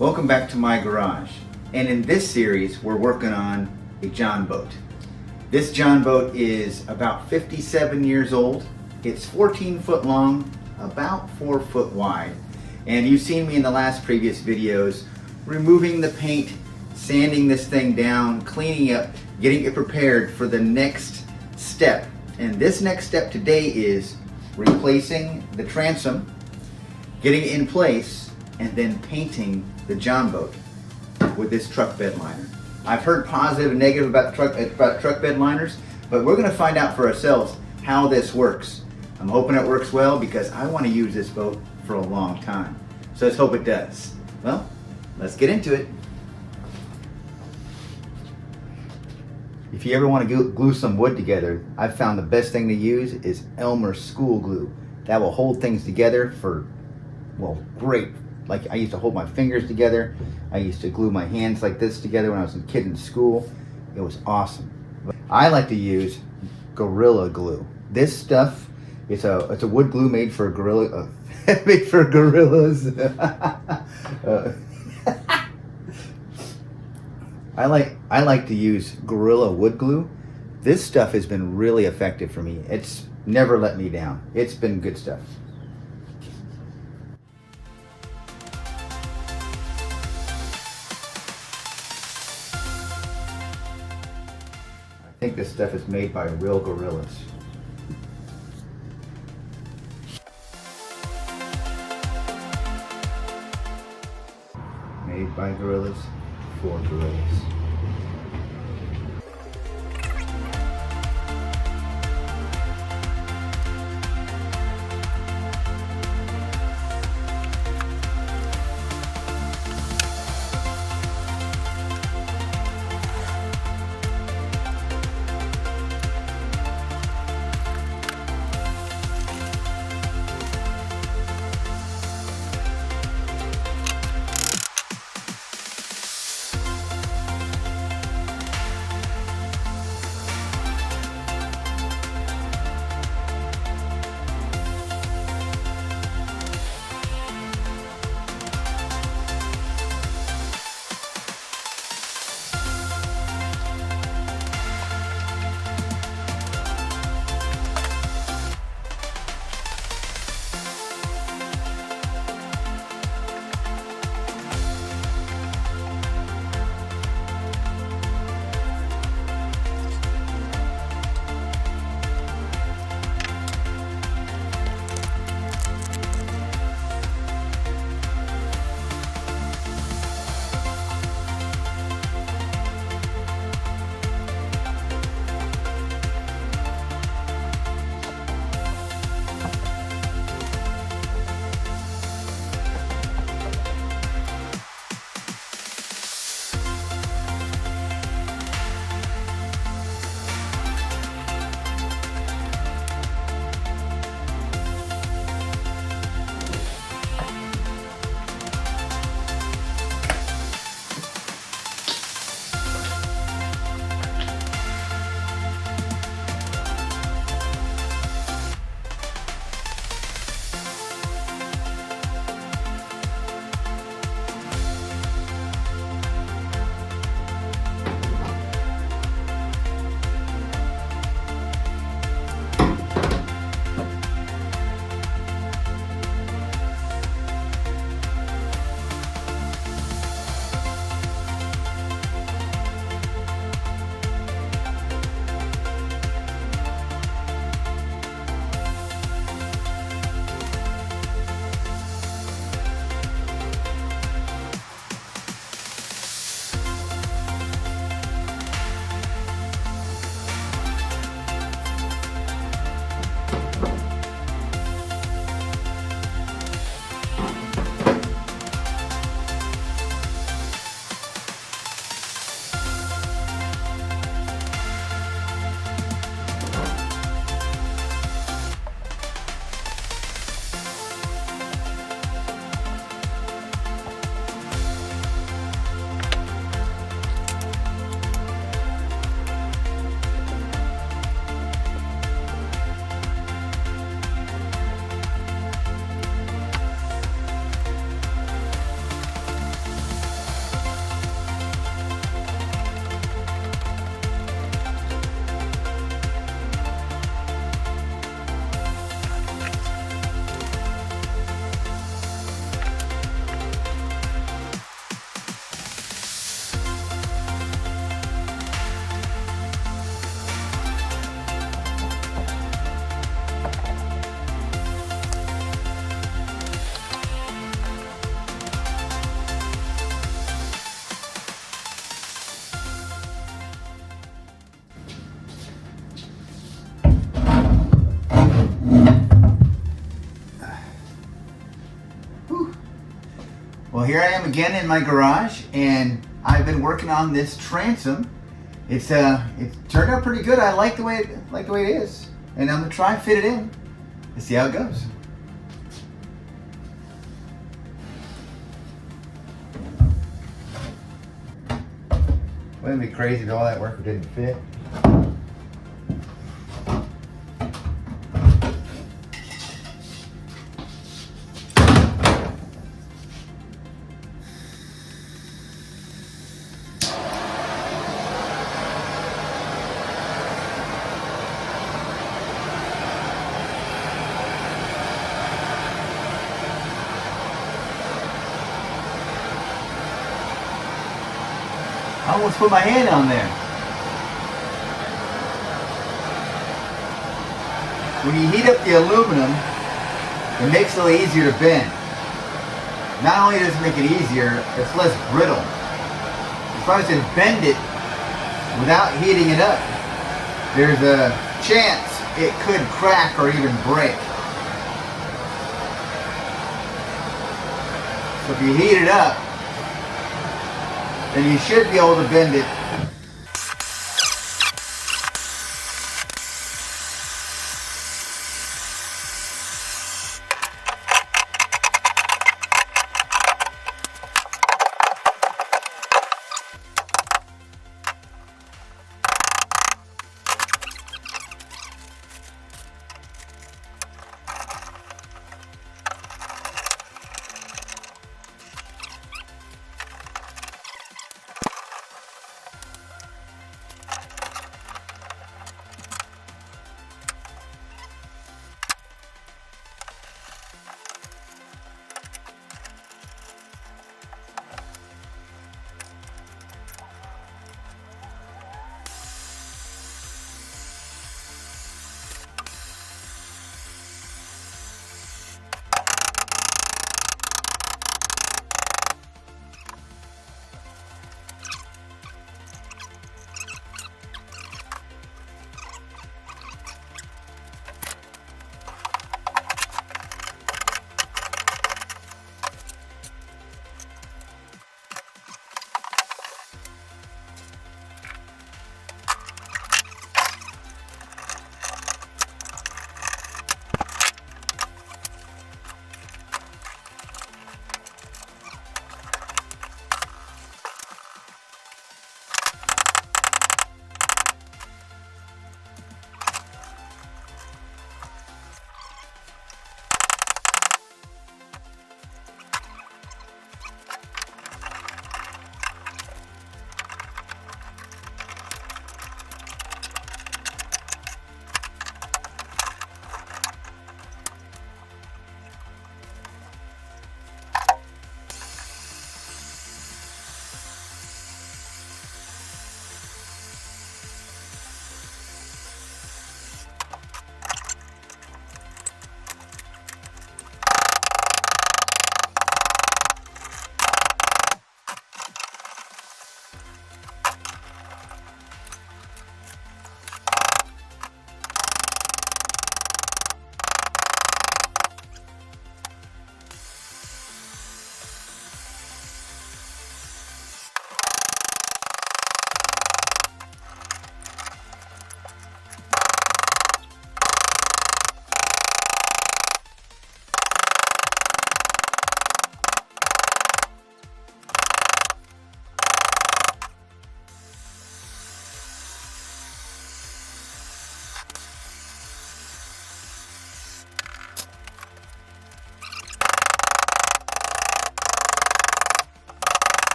Welcome back to my garage, and in this series we're working on a Jon Boat. This Jon Boat is about 57 years old. It's 14 foot long, about 4 foot wide, and you've seen me in the last previous videos removing the paint, sanding this thing down, cleaning up, getting it prepared for the next step. And this next step today is replacing the transom, getting it in place, and then painting the Jon Boat with this truck bed liner. I've heard positive and negative about truck bed liners, but we're going to find out for ourselves how this works. I'm hoping it works well because I want to use this boat for a long time. So let's hope it does. Well, let's get into it. If you ever want to glue some wood together, I've found the best thing to use is Elmer school glue. That will hold things together for, well, great. Like I used to hold my fingers together. I used to glue my hands like this together when I was a kid in school. It was awesome. I like to use Gorilla Glue. This stuff, it's a wood glue made for made for gorillas. I like to use Gorilla wood glue. This stuff has been really effective for me. It's never let me down. It's been good stuff. I think this stuff is made by real gorillas. Made by gorillas for gorillas. here I am again in my garage, and I've been working on this transom. It's turned out pretty good. I like the way it is, and I'm gonna try and fit it in and see how it goes. Wouldn't it be crazy if all that work didn't fit? I almost put my hand on there. When you heat up the aluminum, it makes it a little easier to bend. Not only does it make it easier, it's less brittle. If I was to bend it without heating it up, there's a chance it could crack or even break. So if you heat it up, then you should be able to bend it.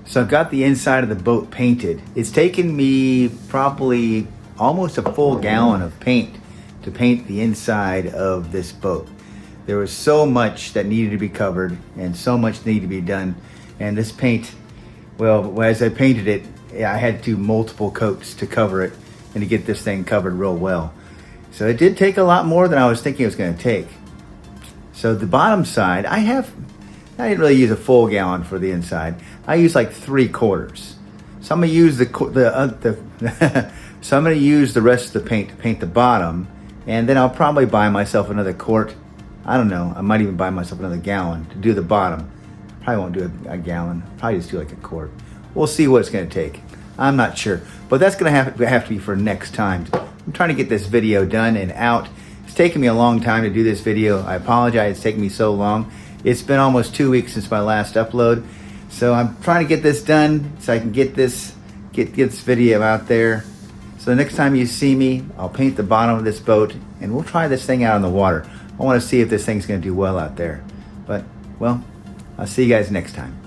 So I've got the inside of the boat painted. It's taken me probably almost a full gallon of paint to paint the inside of this boat. There was so much that needed to be covered and so much needed to be done. And this paint, well, as I painted it, I had to do multiple coats to cover it and to get this thing covered real well. So it did take a lot more than I was thinking it was gonna take. So the bottom side, I didn't really use a full gallon for the inside. I used like 3/4. So I'm gonna use so I'm gonna use the rest of the paint to paint the bottom, and then I'll probably buy myself another quart. I don't know. I might even buy myself another gallon to do the bottom. Probably won't do a gallon. Probably just do like a quart. We'll see what it's gonna take. I'm not sure, but that's gonna have to be for next time. I'm trying to get this video done and out. It's taken me a long time to do this video. I apologize. It's taken me so long. It's been almost 2 weeks since my last upload. So I'm trying to get this done so I can get this video out there. So the next time you see me, I'll paint the bottom of this boat and we'll try this thing out on the water. I want to see if this thing's going to do well out there. But, well, I'll see you guys next time.